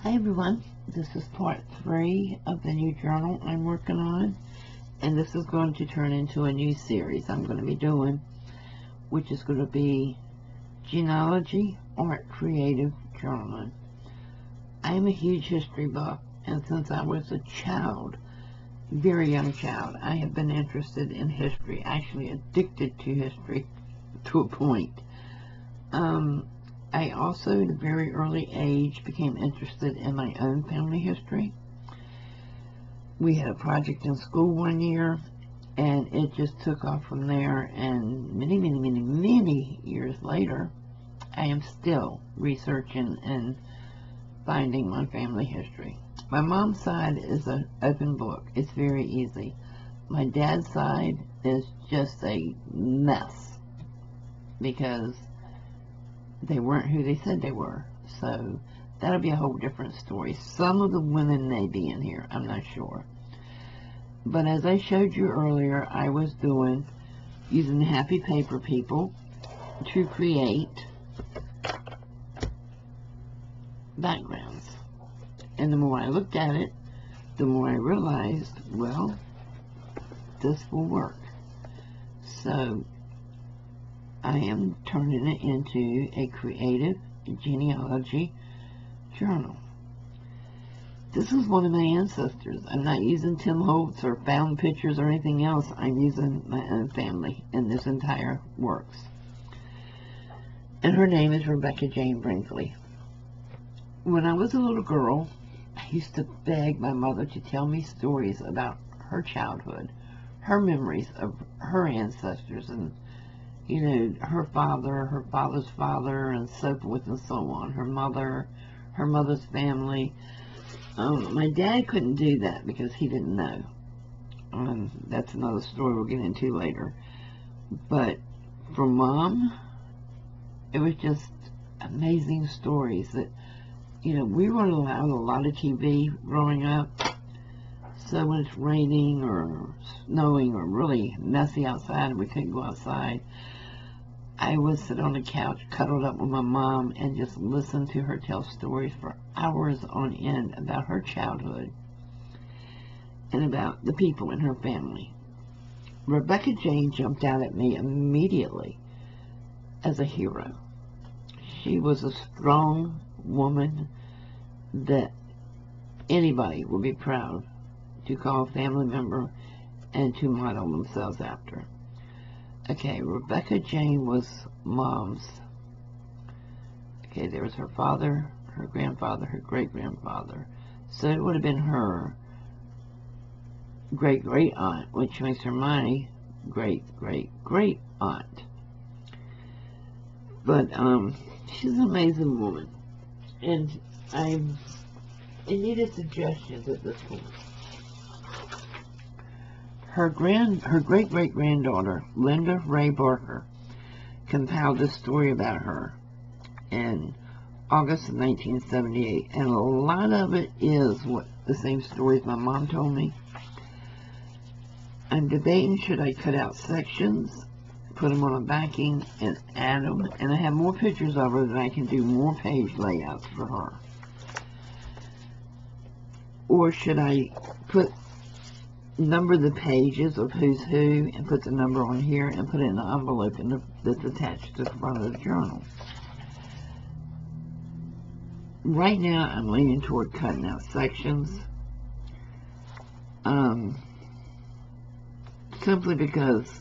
Hi everyone, this is part 3 of the new journal I'm working on, and this is going to turn into a new series I'm going to be doing, which is going to be Genealogy, Art, Creative Journaling. I am a huge history buff, and since I was a child, very young child, I have been interested in history, actually addicted to history to a point. I also, at a very early age, became interested in my own family history. We had a project in school one year, and it just took off from there, and many years later, I am still researching and finding my family history. My mom's side is an open book. It's very easy. My dad's side is just a mess, because they weren't who they said they were. So that'll be a whole different story. Some of the women may be in here, I'm not sure. But as I showed you earlier, I was using Happy Paper People to create backgrounds. And the more I looked at it, the more I realized, well, this will work. So I am turning it into a creative genealogy journal. This is one of my ancestors. I'm not using Tim Holtz or found pictures or anything else. I'm using my own family in this entire works. And her name is Rebecca Jane Brinkley. When I was a little girl, I used to beg my mother to tell me stories about her childhood, her memories of her ancestors, and you know, her father, her father's father, and so forth and so on. Her mother, her mother's family. My dad couldn't do that because he didn't know. That's another story we'll get into later. But for Mom, it was just amazing stories that, you know, we weren't allowed a lot of TV growing up. So when it's raining or snowing or really messy outside and we couldn't go outside, I would sit on the couch, cuddled up with my mom, and just listen to her tell stories for hours on end about her childhood and about the people in her family. Rebecca Jane jumped out at me immediately as a hero. She was a strong woman that anybody would be proud to call a family member and to model themselves after. Okay, Rebecca Jane was Mom's. Okay, there was her father, her grandfather, her great-grandfather. So it would have been her great-great-aunt, which makes her my great-great-great-aunt. But she's an amazing woman. And I needed suggestions at this point. Her great-great-granddaughter, Linda Ray Barker, compiled a story about her in August of 1978, and a lot of it is the same stories my mom told me. I'm debating, should I cut out sections, put them on a backing, and add them, and I have more pictures of her that I can do more page layouts for her. Or should I number the pages of who's who and put the number on here and put it in the envelope that's attached to the front of the journal. Right now I'm leaning toward cutting out sections, simply because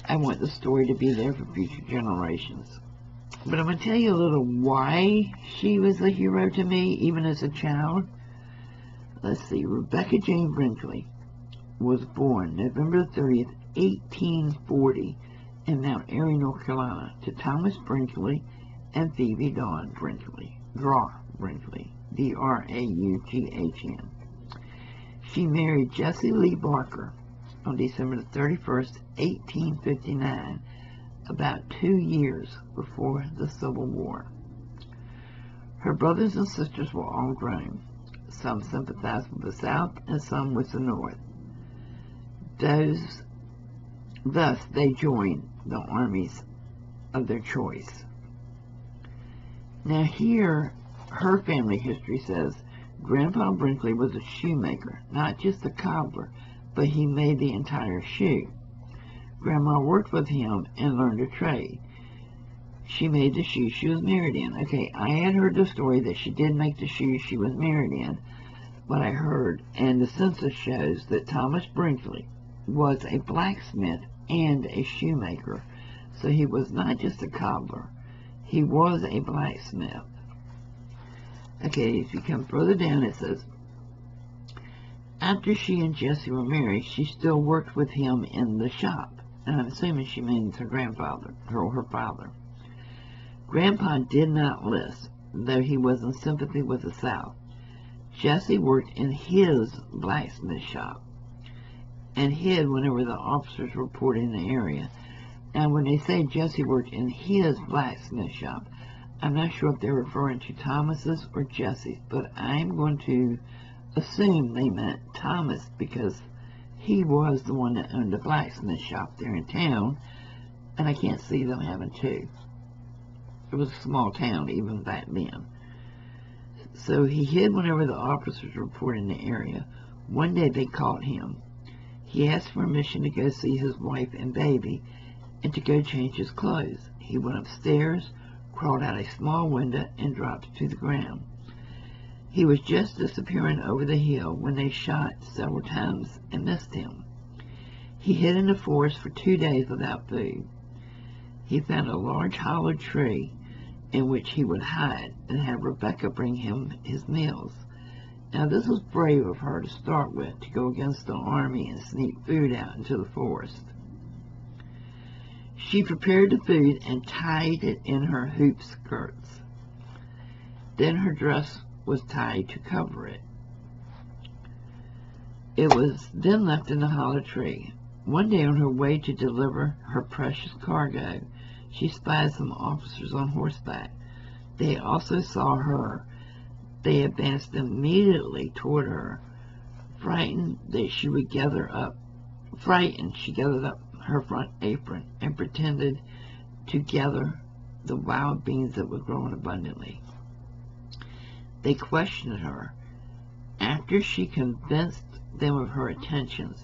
I want the story to be there for future generations. But I'm going to tell you a little why she was a hero to me, even as a child. Let's see, Rebecca Jane Brinkley was born November 30th, 1840 in Mount Airy, North Carolina, to Thomas Brinkley and Phoebe Dawn Brinkley, D-R-A-U-G-H-N. She married Jesse Lee Barker on December 31st, 1859, about 2 years before the Civil War. Her brothers and sisters were all grown. Some sympathized with the South and some with the North. Thus, they joined the armies of their choice. Now here, her family history says Grandpa Brinkley was a shoemaker, not just a cobbler, but he made the entire shoe. Grandma worked with him and learned a trade. She made the shoes she was married in. Okay, I had heard the story that she did make the shoes she was married in, but I heard, and the census shows, that Thomas Brinkley was a blacksmith and a shoemaker. So he was not just a cobbler, he was a blacksmith. Okay, if you come further down, it says, after she and Jesse were married, she still worked with him in the shop. And I'm assuming she means her grandfather, or her father. Grandpa did not list, though he was in sympathy with the South. Jesse worked in his blacksmith shop and hid whenever the officers reported in the area. Now, when they say Jesse worked in his blacksmith shop, I'm not sure if they're referring to Thomas's or Jesse's, but I'm going to assume they meant Thomas because he was the one that owned the blacksmith shop there in town, and I can't see them having two. It was a small town even back then. So he hid whenever the officers reported in the area. One day they caught him. He asked permission to go see his wife and baby and to go change his clothes. He went upstairs, crawled out a small window, and dropped to the ground. He was just disappearing over the hill when they shot several times and missed him. He hid in the forest for 2 days without food. He found a large hollow tree in which he would hide and have Rebecca bring him his meals. Now, this was brave of her to start with, to go against the army and sneak food out into the forest. She prepared the food and tied it in her hoop skirts. Then her dress was tied to cover it. It was then left in the hollow tree. One day, on her way to deliver her precious cargo, she spied some officers on horseback. They also saw her. They advanced immediately toward her. Frightened, she gathered up her front apron and pretended to gather the wild beans that were growing abundantly. They questioned her. After she convinced them of her intentions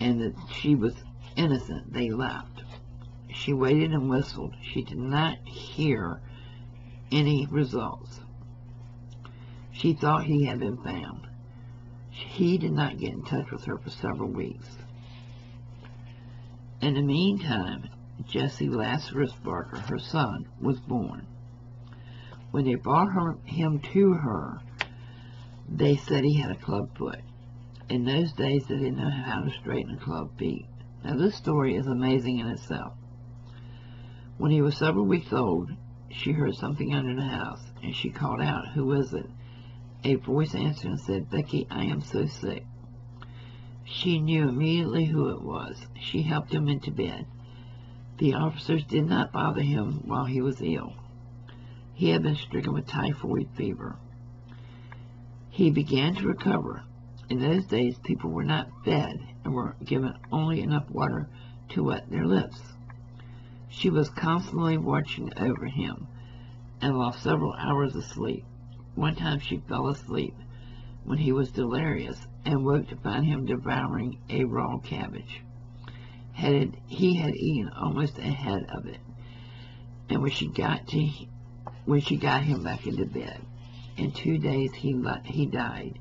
and that she was innocent, they left. She waited and whistled. She did not hear any results. She thought he had been found. He did not get in touch with her for several weeks. In the meantime, Jesse Lazarus Barker, her son, was born. When they brought him to her, they said he had a club foot. In those days, they didn't know how to straighten a club feet. Now, this story is amazing in itself. When he was several weeks old, she heard something under the house, and she called out, "Who is it?" A voice answered and said, "Becky, I am so sick." She knew immediately who it was. She helped him into bed. The officers did not bother him while he was ill. He had been stricken with typhoid fever. He began to recover. In those days, people were not fed and were given only enough water to wet their lips. She was constantly watching over him and lost several hours of sleep. One time she fell asleep when he was delirious and woke to find him devouring a raw cabbage. He had eaten almost a head of it. And when she got him back into bed, in 2 days he died,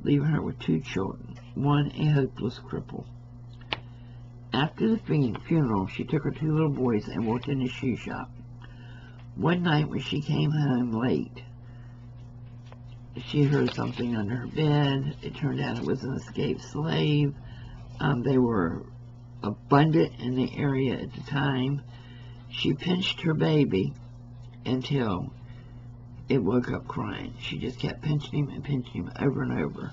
leaving her with 2 children, one a hopeless cripple. After the funeral, she took her 2 little boys and worked in the shoe shop. One night when she came home late, she heard something under her bed. It turned out it was an escaped slave. They were abundant in the area at the time. She pinched her baby until it woke up crying. She just kept pinching him over and over.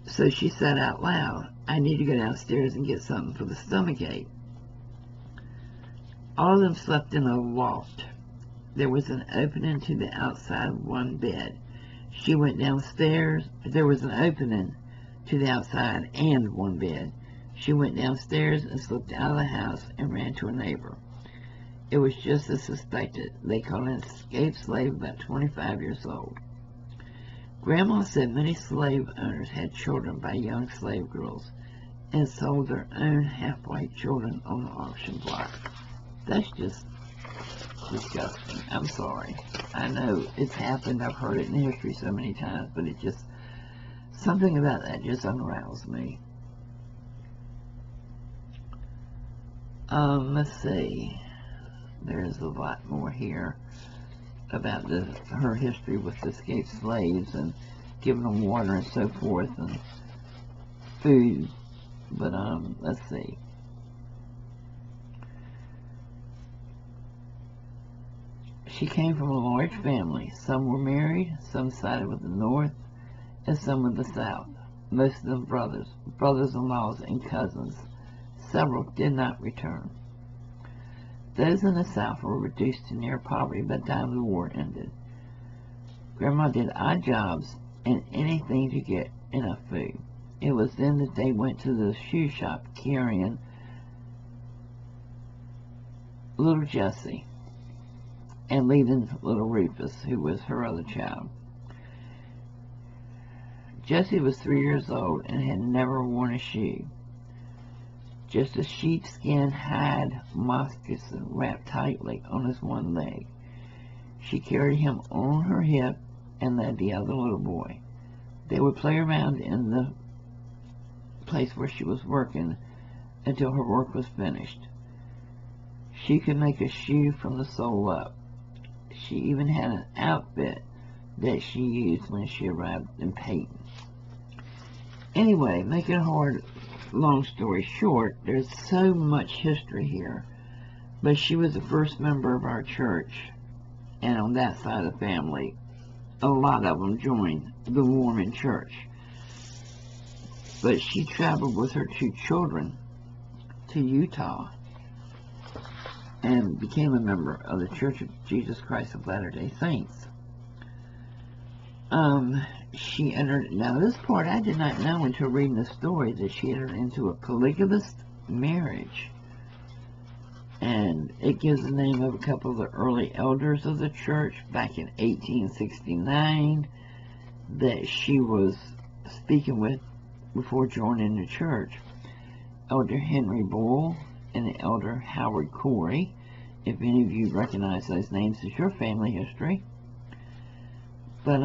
So she said out loud, "I need to go downstairs and get something for the stomachache." All of them slept in a loft. There was an opening to the outside of one bed. She went downstairs. There was an opening to the outside and one bed. She went downstairs and slipped out of the house and ran to a neighbor. It was just as suspected. They caught an escaped slave about 25 years old. Grandma said many slave owners had children by young slave girls and sold their own half-white children on the auction block. That's just disgusting. I'm sorry. I know it's happened. I've heard it in history so many times, but it just, something about that just unravels me. Let's see. There's a lot more here about her history with the escaped slaves and giving them water and so forth and food. But let's see. She came from a large family. Some were married, some sided with the North, and some with the South. Most of them brothers-in-laws and cousins. Several did not return. Those in the South were reduced to near poverty by the time the war ended. Grandma did odd jobs and anything to get enough food. It was then that they went to the shoe shop carrying little Jessie and leaving little Rufus, who was her other child. Jessie was 3 years old and had never worn a shoe. Just a sheepskin hide moccasin wrapped tightly on his one leg. She carried him on her hip and led the other little boy. They would play around in the place where she was working until her work was finished. She could make a shoe from the sole up. She even had an outfit that she used when she arrived in Peyton. Anyway, making a long story short, there's so much history here, but she was the first member of our church, and on that side of the family, a lot of them joined the Mormon church. But she traveled with her 2 children to Utah and became a member of the Church of Jesus Christ of Latter-day Saints. She entered, now this part I did not know until reading the story, that she entered into a polygamous marriage. And it gives the name of a couple of the early elders of the church back in 1869 that she was speaking with before joining the church. Elder Henry Boyle and the Elder Howard Corey. If any of you recognize those names, it's your family history. But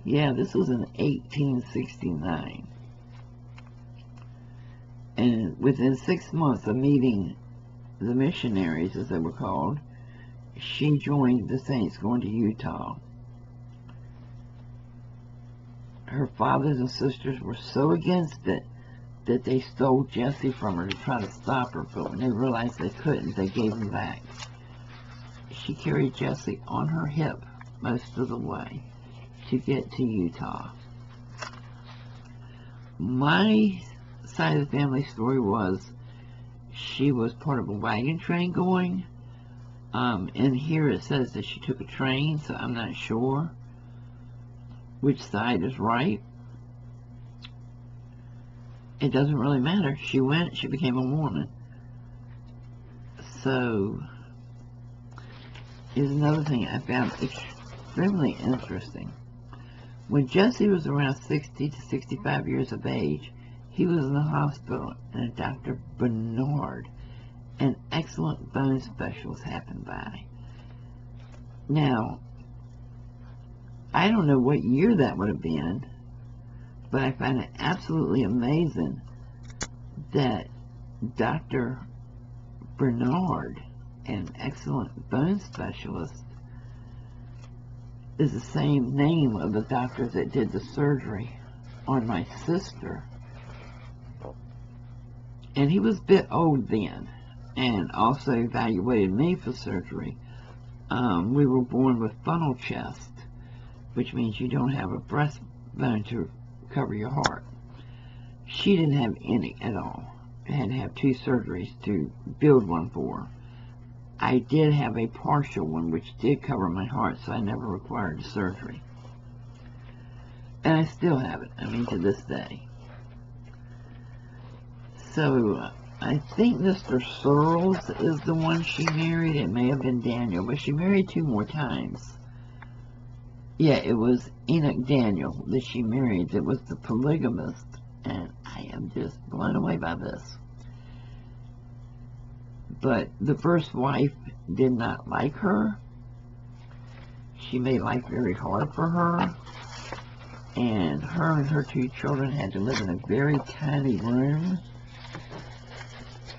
yeah, this was in 1869. And within 6 months of meeting the missionaries, as they were called, she joined the saints going to Utah. Her fathers and sisters were so against it that they stole Jessie from her to try to stop her, but when they realized they couldn't, they gave him back. She carried Jessie on her hip most of the way to get to Utah. My side of the family story was she was part of a wagon train going. And here it says that she took a train, so I'm not sure which side is right. It doesn't really matter. She went, she became a Mormon. So, here's another thing I found extremely interesting. When Jessie was around 60 to 65 years of age, he was in the hospital, and Dr. Bernard, an excellent bone specialist, happened by. Now, I don't know what year that would have been, but I find it absolutely amazing that Dr. Bernard, an excellent bone specialist, is the same name of the doctor that did the surgery on my sister. And he was a bit old then, and also evaluated me for surgery. We were born with funnel chest, which means you don't have a breastbone to cover your heart. She didn't have any at all. I had to have 2 surgeries to build one for her. I did have a partial one, which did cover my heart, so I never required a surgery. And I still have it, I mean, to this day. So, I think Mr. Searles is the one she married. It may have been Daniel, but she married 2 more times. Yeah, it was Enoch Daniel that she married that was the polygamist, and I am just blown away by this. But the first wife did not like her. She made life very hard for her, and her 2 children had to live in a very tiny room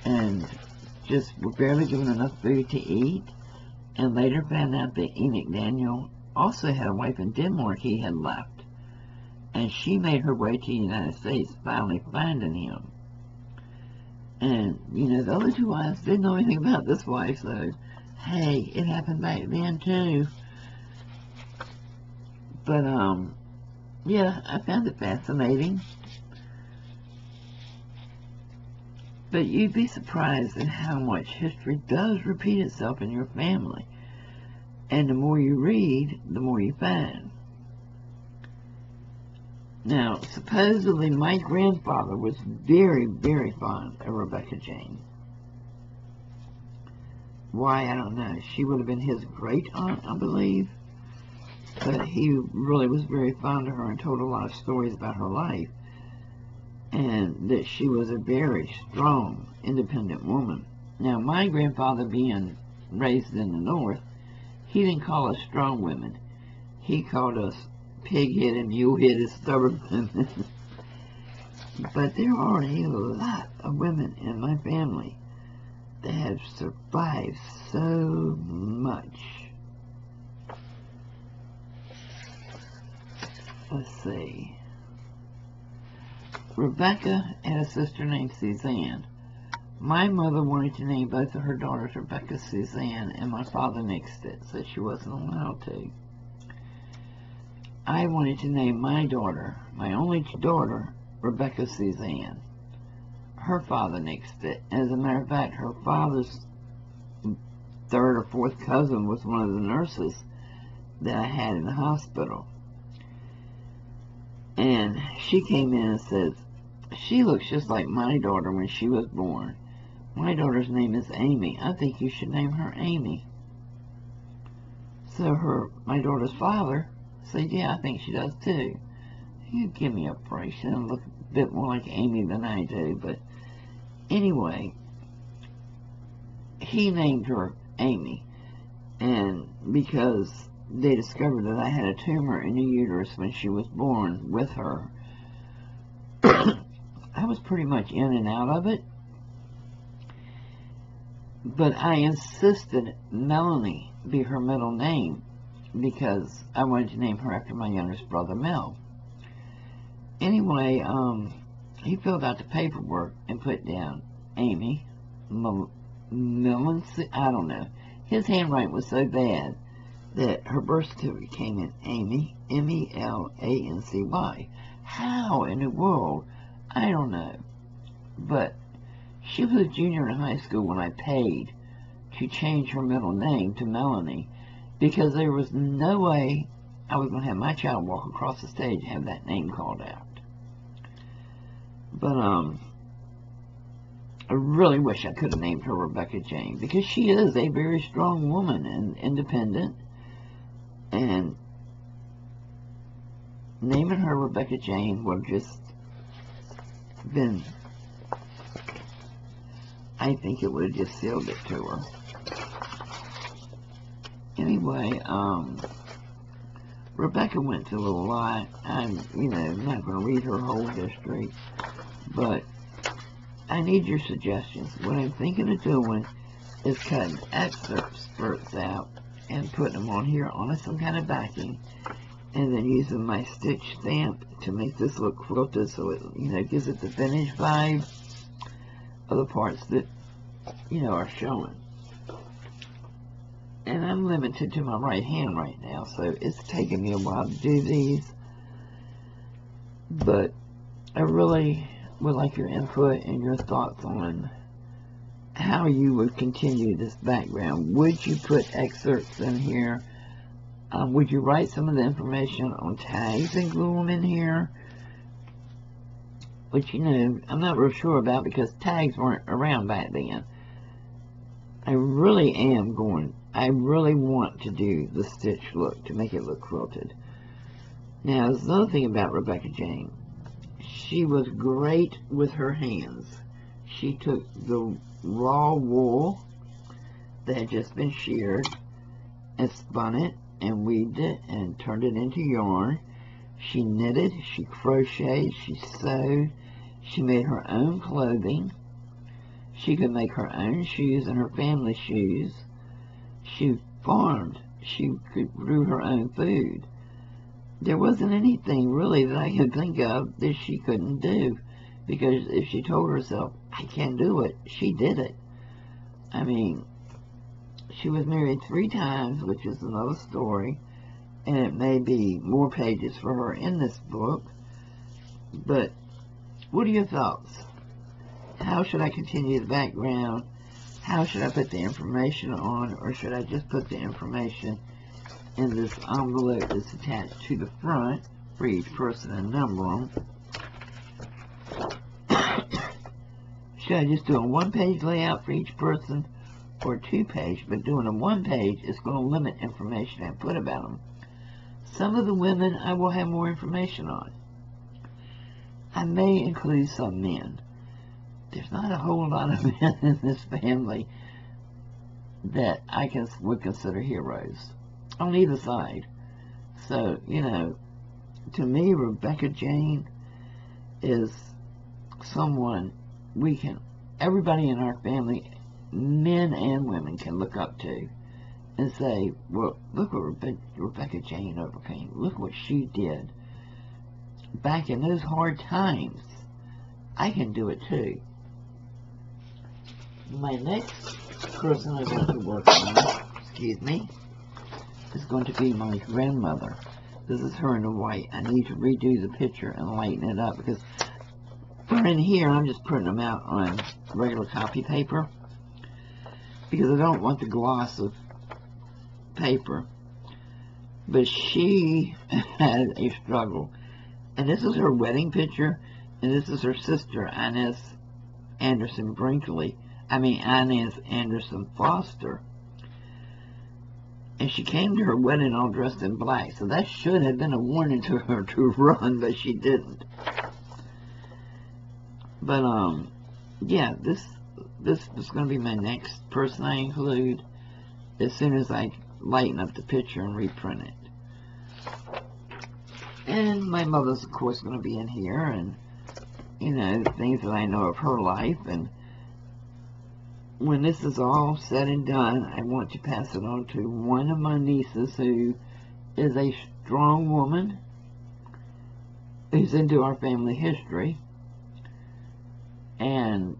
and just were barely given enough food to eat, and later found out that Enoch Daniel also had a wife in Denmark he had left, and she made her way to the United States, finally finding him. And, you know, the other 2 wives didn't know anything about this wife, so, hey, it happened back then, too. But, yeah, I found it fascinating. But you'd be surprised at how much history does repeat itself in your family. And the more you read, the more you find. Now, supposedly my grandfather was very, very fond of Rebecca Jane. Why, I don't know. She would have been his great aunt, I believe. But he really was very fond of her and told a lot of stories about her life. And that she was a very strong, independent woman. Now, my grandfather, being raised in the North, he didn't call us strong women. He called us pig-headed, mule-headed, stubborn women. But there are a lot of women in my family that have survived so much. Let's see. Rebecca had a sister named Suzanne. My mother wanted to name both of her daughters Rebecca Suzanne, and my father nixed it, said she wasn't allowed to. I wanted to name my daughter, my only daughter, Rebecca Suzanne. Her father nixed it. As a matter of fact, her father's 3rd or 4th cousin was one of the nurses that I had in the hospital. And she came in and said, she looks just like my daughter when she was born. My daughter's name is Amy. I think you should name her Amy. So my daughter's father said, yeah, I think she does too. You give me a break. She doesn't look a bit more like Amy than I do. But anyway, he named her Amy. And because they discovered that I had a tumor in the uterus when she was born with her, I was pretty much in and out of it. But I insisted Melanie be her middle name because I wanted to name her after my youngest brother, Mel. Anyway, he filled out the paperwork and put down Amy, Melancy, I don't know. His handwriting was so bad that her birth certificate came in Amy, M-E-L-A-N-C-Y. How in the world? I don't know. But she was a junior in high school when I paid to change her middle name to Melanie, because there was no way I was going to have my child walk across the stage and have that name called out. But I really wish I could have named her Rebecca Jane, because she is a very strong woman and independent, and naming her Rebecca Jane would have just been, I think it would have just sealed it to her. Anyway, Rebecca went through a lot. I'm, not going to read her whole history, but I need your suggestions. What I'm thinking of doing is cutting excerpts out and putting them on here on some kind of backing, and then using my stitch stamp to make this look quilted, so it, gives it the finished vibe of the parts that, are showing. And I'm limited to my right hand right now, so it's taking me a while to do these. But I really would like your input and your thoughts on how you would continue this background. Would you put excerpts in here? Would you write some of the information on tags and glue them in here? which, you know, I'm not real sure about because tags weren't around back then. I really want to do the stitch look to make it look quilted. Now, there's another thing about Rebecca Jane. She was great with her hands. She took the raw wool that had just been sheared and spun it and weaved it and turned it into yarn. She knitted, she crocheted, she sewed, she made her own clothing. She could make her own shoes and her family's shoes. She farmed. She grew her own food. There wasn't anything really that I could think of that she couldn't do, because if she told herself, I can't do it, she did it. I mean, she was married 3 times, which is another story, and it may be more pages for her in this book. But what are your thoughts? How should I continue the background? How should I put the information on, or should I just put the information in this envelope that's attached to the front for each person and number them? Should I just do a 1-page layout for each person, or 2-page? But doing a 1-page is going to limit information I put about them. Some of the women I will have more information on. I may include some men. There's not a whole lot of men in this family that I would consider heroes on either side. So, you know, to me, Rebecca Jane is someone everybody in our family, men and women, can look up to and say, well, look what Rebecca Jane overcame. Look what she did. Back in those hard times, I can do it too. My next person I'm going to work on, is going to be my grandmother. This is her in the white. I need to redo the picture and lighten it up, because for in here, I'm just printing them out on regular copy paper, because I don't want the gloss of paper. But she had a struggle. And this is her wedding picture, and this is her sister, Inez Anderson Foster. And she came to her wedding all dressed in black, so that should have been a warning to her to run, but she didn't. But, yeah, this is going to be my next person I include as soon as I lighten up the picture and reprint it. And my mother's, of course, going to be in here, and, you know, things that I know of her life. And when this is all said and done, I want to pass it on to one of my nieces who is a strong woman who's into our family history. And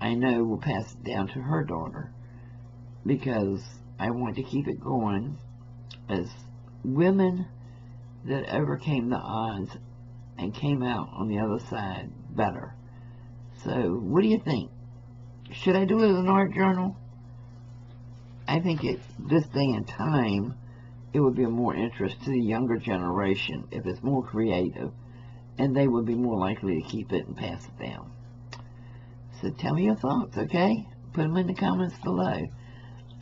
I know we'll pass it down to her daughter, because I want to keep it going as women that overcame the odds and came out on the other side better. So, what do you think? Should I do it as an art journal? I think at this day and time, it would be of more interest to the younger generation if it's more creative, and they would be more likely to keep it and pass it down. So tell me your thoughts, okay? Put them in the comments below.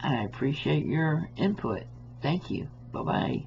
I appreciate your input. Thank you. Bye-bye.